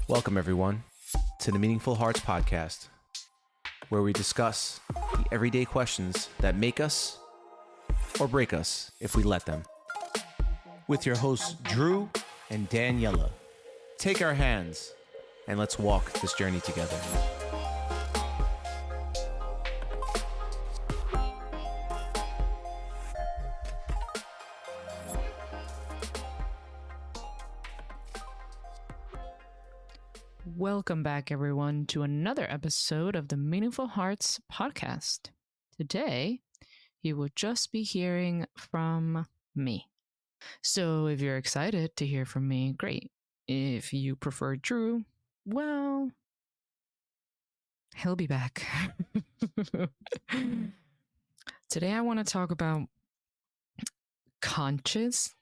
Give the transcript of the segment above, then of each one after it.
Welcome, everyone, to the Meaningful Hearts Podcast, where we discuss the everyday questions that make us or break us if we let them. With your hosts, Drew and Daniela. Take our hands and let's walk this journey together. Welcome back, everyone, to another episode of the Meaningful Hearts Podcast. Today, you will just be hearing from me. So if you're excited to hear from me, great. If you prefer Drew, well, he'll be back. Today, I want to talk about conscience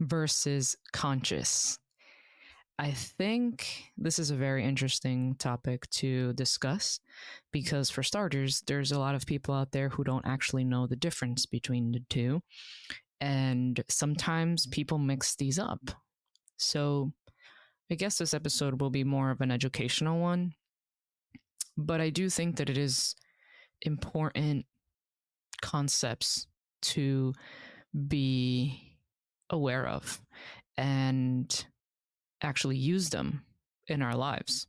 versus conscious. I think this is a very interesting topic to discuss because, for starters, there's a lot of people out there who don't actually know the difference between the two. And sometimes people mix these up. So I guess this episode will be more of an educational one. But I do think that it is important concepts to be aware of and actually use them in our lives.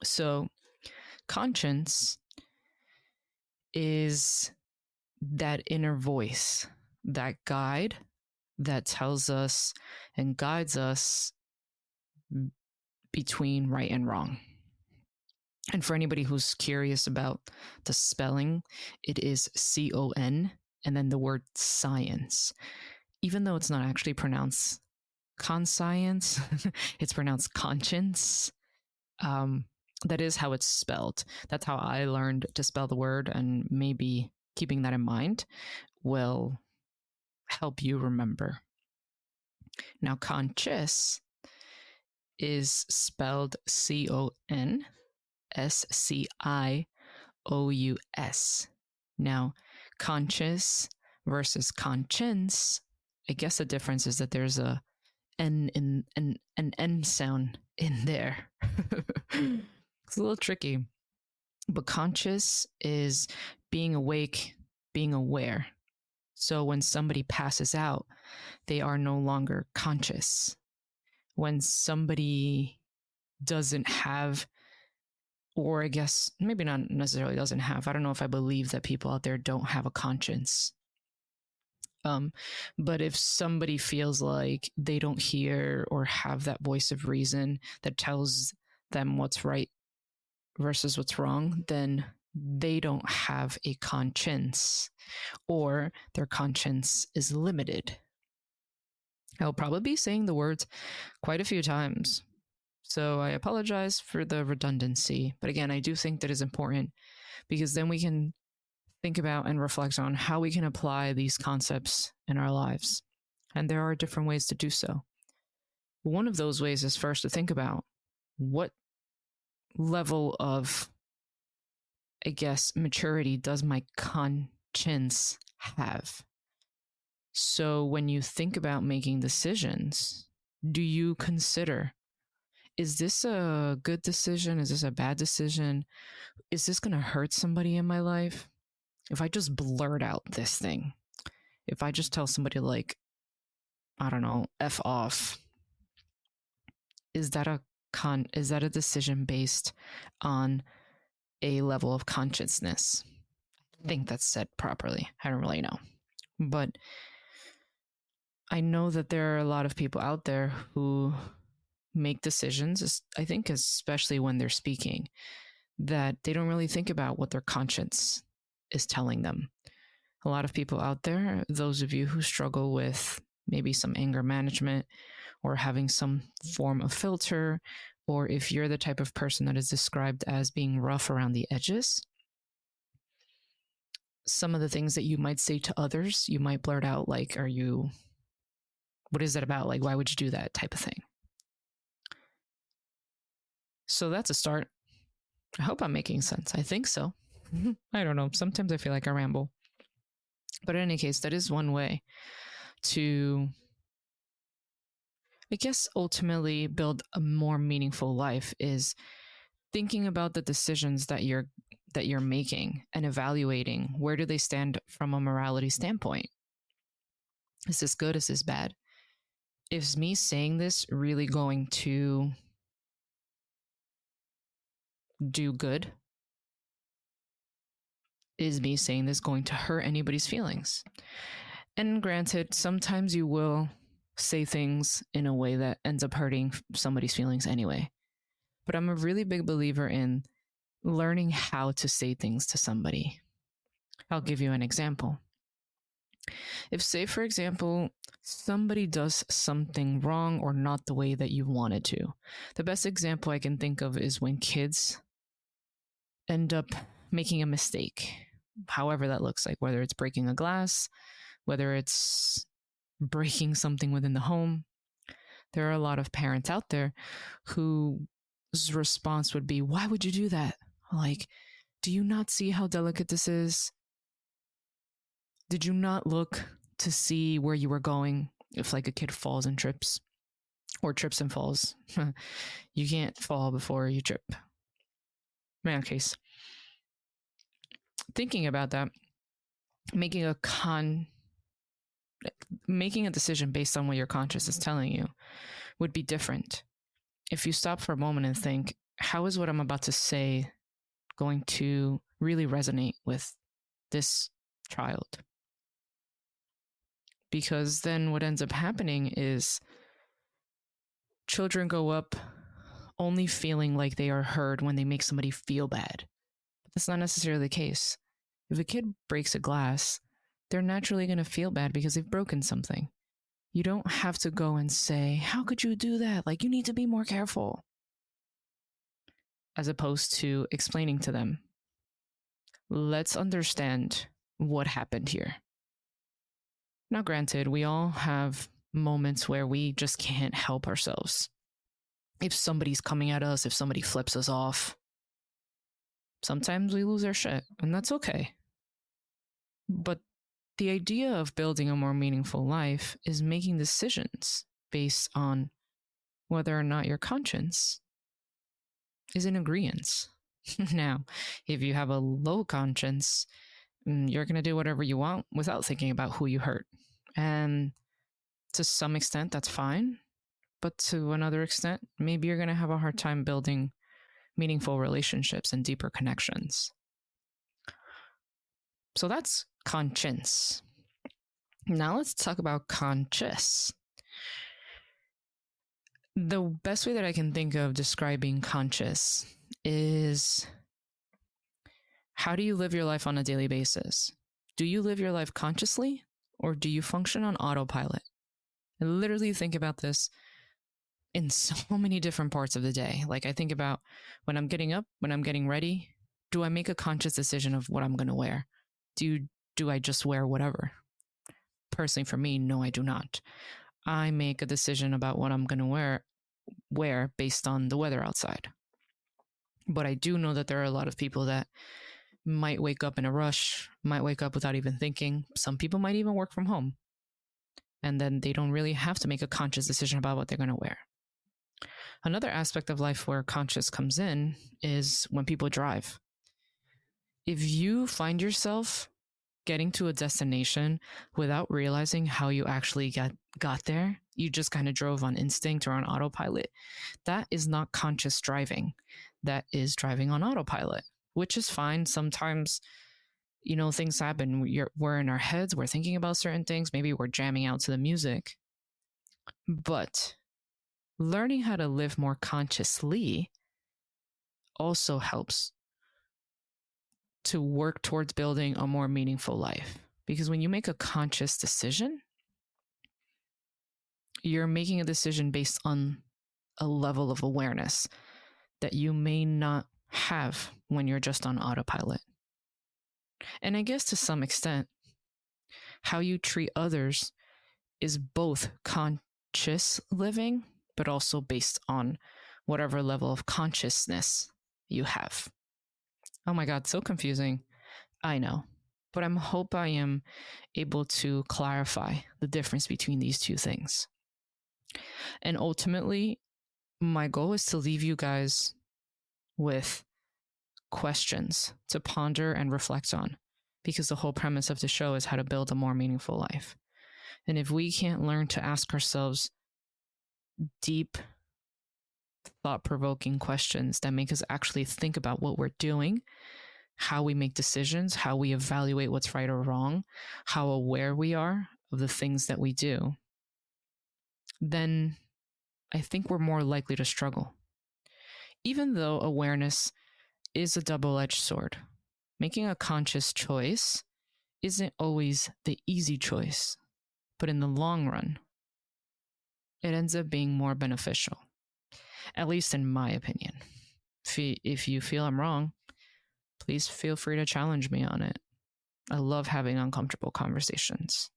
So conscience is that inner voice, that guide that tells us and guides us between right and wrong. And for anybody who's curious about the spelling, it is C-O-N and then the word science. Even though it's not actually pronounced conscience, it's pronounced conscience. That is how it's spelled. That's how I learned to spell the word, and maybe keeping that in mind will help you remember. Now, conscious is spelled C-O-N-S-C-I-O-U-S. Now, conscious versus conscience, I guess the difference is that there's an N sound in there. It's a little tricky. But conscious is being awake, being aware. So when somebody passes out, they are no longer conscious. When somebody doesn't have, or I guess maybe not necessarily doesn't have, I don't know if I believe that people out there don't have a conscience. But if somebody feels like they don't hear or have that voice of reason that tells them what's right versus what's wrong, then they don't have a conscience, or their conscience is limited. I'll probably be saying the words quite a few times, so I apologize for the redundancy. But again, I do think that is important because then we can think about and reflect on how we can apply these concepts in our lives. And there are different ways to do so. One of those ways is first to think about what level of, I guess, maturity does my conscience have? So when you think about making decisions, do you consider, is this a good decision? Is this a bad decision? Is this going to hurt somebody in my life? If I just blurt out this thing, if I just tell somebody like, I don't know, F off, is that a decision based on a level of consciousness? I think that's said properly. I don't really know. But I know that there are a lot of people out there who make decisions, I think especially when they're speaking, that they don't really think about what their conscience is telling them. A lot of people out there, those of you who struggle with maybe some anger management or having some form of filter, or if you're the type of person that is described as being rough around the edges, some of the things that you might say to others, you might blurt out like, what is that about? Like, why would you do that type of thing? So that's a start. I hope I'm making sense. I think so. I don't know. Sometimes I feel like I ramble. But in any case, that is one way to I guess ultimately build a more meaningful life is thinking about the decisions that you're making and evaluating where do they stand from a morality standpoint. Is this good? Is this bad? Is me saying this really going to do good? Is me saying this going to hurt anybody's feelings? And granted, sometimes you will say things in a way that ends up hurting somebody's feelings anyway. But I'm a really big believer in learning how to say things to somebody. I'll give you an example. If, say, for example, somebody does something wrong or not the way that you wanted to, the best example I can think of is when kids end up making a mistake, however that looks like, whether it's breaking a glass, whether it's breaking something within the home. There are a lot of parents out there whose response would be, why would you do that? Like, do you not see how delicate this is? Did you not look to see where you were going? If like a kid falls and trips, or trips and falls, you can't fall before you trip. In that case, thinking about that, making a decision based on what your conscience is telling you would be different. If you stop for a moment and think, how is what I'm about to say going to really resonate with this child? Because then what ends up happening is children go up only feeling like they are heard when they make somebody feel bad. But that's not necessarily the case. If a kid breaks a glass, they're naturally going to feel bad because they've broken something. You don't have to go and say, how could you do that? Like, you need to be more careful. As opposed to explaining to them, let's understand what happened here. Now, granted, we all have moments where we just can't help ourselves. If somebody's coming at us, if somebody flips us off, sometimes we lose our shit, and that's okay. But the idea of building a more meaningful life is making decisions based on whether or not your conscience is in agreement. Now, if you have a low conscience, you're going to do whatever you want without thinking about who you hurt. And to some extent, that's fine. But to another extent, maybe you're going to have a hard time building meaningful relationships and deeper connections. So that's conscience. Now let's talk about conscious. The best way that I can think of describing conscious is, how do you live your life on a daily basis? Do you live your life consciously, or do you function on autopilot? I literally think about this in so many different parts of the day. Like, I think about when I'm getting up, when I'm getting ready, do I make a conscious decision of what I'm going to wear? Do I just wear whatever? Personally, for me, no, I do not. I make a decision about what I'm going to wear based on the weather outside. But I do know that there are a lot of people that might wake up in a rush, might wake up without even thinking. Some people might even work from home. And then they don't really have to make a conscious decision about what they're going to wear. Another aspect of life where conscious comes in is when people drive. If you find yourself getting to a destination without realizing how you actually got there, you just kind of drove on instinct or on autopilot, that is not conscious driving. That is driving on autopilot, which is fine. Sometimes, things happen. We're in our heads, we're thinking about certain things, maybe we're jamming out to the music. But learning how to live more consciously also helps to work towards building a more meaningful life. Because when you make a conscious decision, you're making a decision based on a level of awareness that you may not have when you're just on autopilot. And I guess to some extent, how you treat others is both conscious living, but also based on whatever level of consciousness you have. Oh my God, so confusing. I know, but I hope I am able to clarify the difference between these two things. And ultimately, my goal is to leave you guys with questions to ponder and reflect on, because the whole premise of the show is how to build a more meaningful life. And if we can't learn to ask ourselves deep, thought-provoking questions that make us actually think about what we're doing, how we make decisions, how we evaluate what's right or wrong, how aware we are of the things that we do, then I think we're more likely to struggle. Even though awareness is a double-edged sword, making a conscious choice isn't always the easy choice, but in the long run, it ends up being more beneficial, at least in my opinion. If you feel I'm wrong, please feel free to challenge me on it. I love having uncomfortable conversations.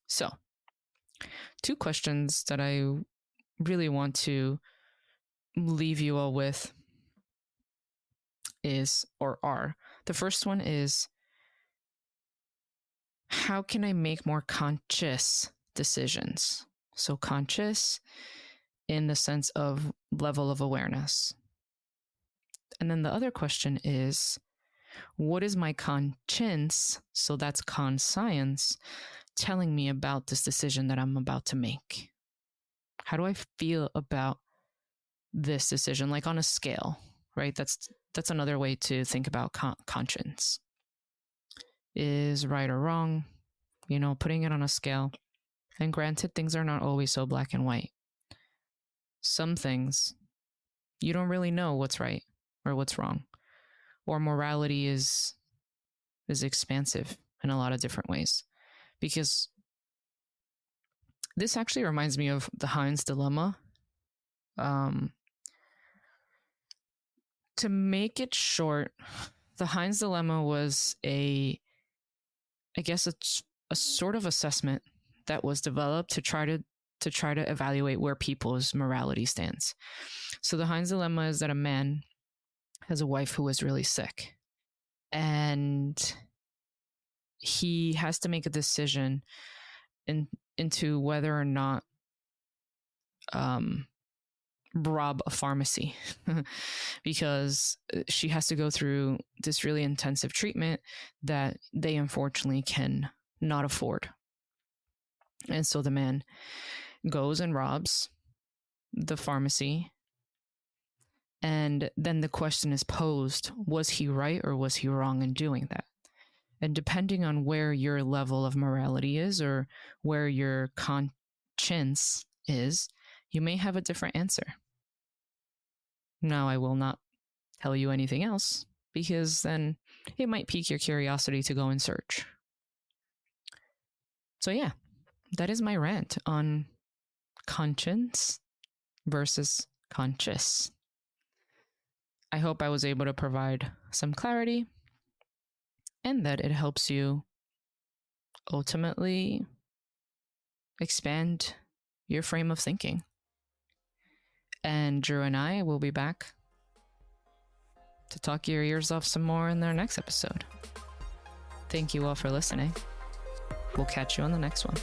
So, 2 questions that I really want to leave you all with are, the first one is, how can I make more conscious decisions? So conscious in the sense of level of awareness. And then the other question is, what is my conscience, so that's conscience, telling me about this decision that I'm about to make? How do I feel about this decision, like on a scale, right? That's another way to think about conscience. Is right or wrong, putting it on a scale. And granted, things are not always so black and white. Some things, you don't really know what's right or what's wrong. Or morality is expansive in a lot of different ways. Because this actually reminds me of the Heinz dilemma. To make it short, the Heinz dilemma was a sort of assessment that was developed to try to evaluate where people's morality stands. So the Heinz dilemma is that a man has a wife who is really sick, and he has to make a decision into whether or not rob a pharmacy because she has to go through this really intensive treatment that they unfortunately can not afford. And so the man goes and robs the pharmacy. And then the question is posed, was he right or was he wrong in doing that? And depending on where your level of morality is or where your conscience is, you may have a different answer. Now, I will not tell you anything else, because then it might pique your curiosity to go and search. So yeah, that is my rant on conscience versus conscious. I hope I was able to provide some clarity and that it helps you ultimately expand your frame of thinking. And Drew and I will be back to talk your ears off some more in our next episode. Thank you all for listening. We'll catch you on the next one.